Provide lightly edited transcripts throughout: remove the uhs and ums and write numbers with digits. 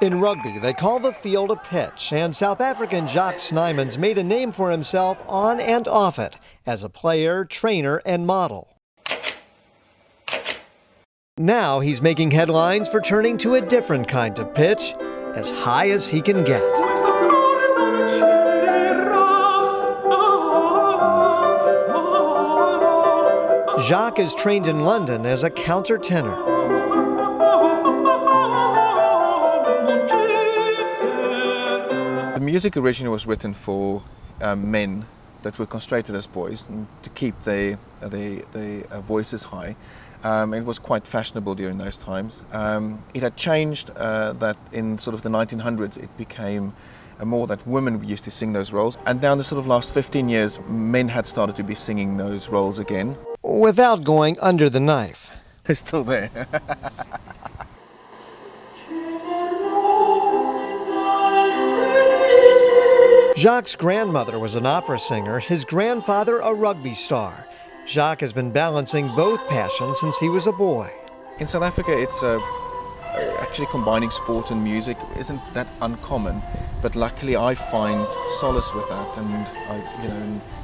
In rugby, they call the field a pitch, and South African Jacques Snyman's made a name for himself on and off it as a player, trainer, and model. Now he's making headlines for turning to a different kind of pitch, as high as he can get. Jacques is trained in London as a countertenor. The music originally was written for men that were castrated as boys and to keep their voices high. It was quite fashionable during those times. It had changed that in sort of the 1900s it became more that women used to sing those roles, and now in the sort of last 15 years men had started to be singing those roles again. Without going under the knife. They're still there. Jacques' grandmother was an opera singer, his grandfather a rugby star. Jacques has been balancing both passions since he was a boy. In South Africa, it's actually combining sport and music isn't that uncommon, but luckily I find solace with that,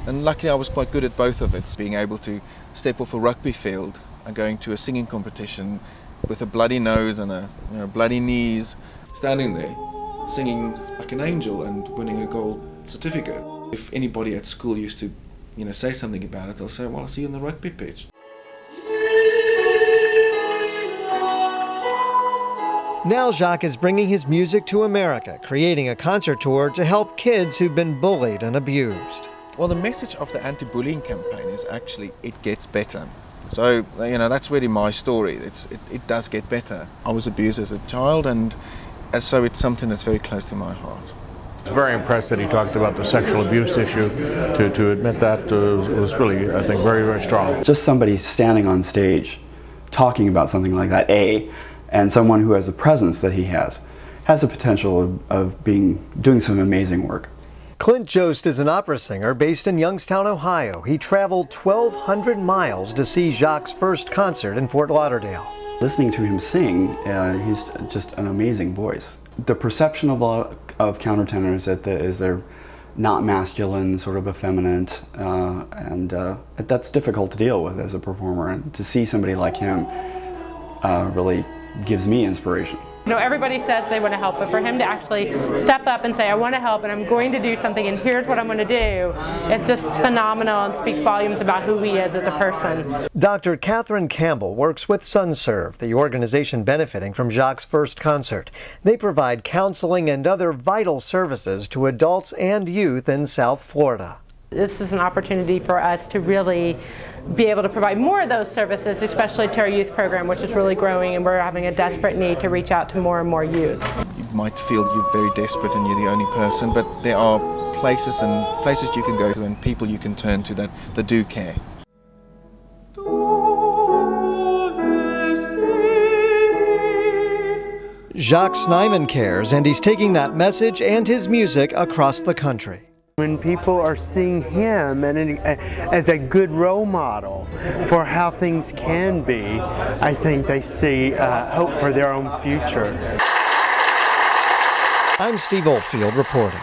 and luckily I was quite good at both of it. Being able to step off a rugby field and going to a singing competition with a bloody nose and bloody knees, standing there singing like an angel and winning a gold certificate. If anybody at school used to say something about it, they'll say, well, I'll see you on the rugby pitch. Now Jacques is bringing his music to America, creating a concert tour to help kids who've been bullied and abused. Well, the message of the anti-bullying campaign is actually it gets better. So, that's really my story. It does get better. I was abused as a child, and so it's something that's very close to my heart. I was very impressed that he talked about the sexual abuse issue. To admit that was really, I think, very, very strong. Just somebody standing on stage talking about something like that, and someone who has the presence that he has the potential of doing some amazing work. Clint Jost is an opera singer based in Youngstown, Ohio. He traveled 1,200 miles to see Jacques' first concert in Fort Lauderdale. Listening to him sing, he's just an amazing voice. The perception of countertenors is they're not masculine, sort of effeminate, and that's difficult to deal with as a performer. And to see somebody like him really gives me inspiration. Everybody says they want to help, but for him to actually step up and say, I want to help and I'm going to do something and here's what I'm going to do, it's just phenomenal and speaks volumes about who he is as a person. Dr. Catherine Campbell works with SunServe, the organization benefiting from Jacques' first concert. They provide counseling and other vital services to adults and youth in South Florida. This is an opportunity for us to really be able to provide more of those services, especially to our youth program, which is really growing, and we're having a desperate need to reach out to more and more youth. You might feel you're very desperate and you're the only person, but there are places you can go to and people you can turn to that do care. Jacques Snyman cares, and he's taking that message and his music across the country. When people are seeing him as a good role model for how things can be, I think they see hope for their own future. I'm Steve Oldfield reporting.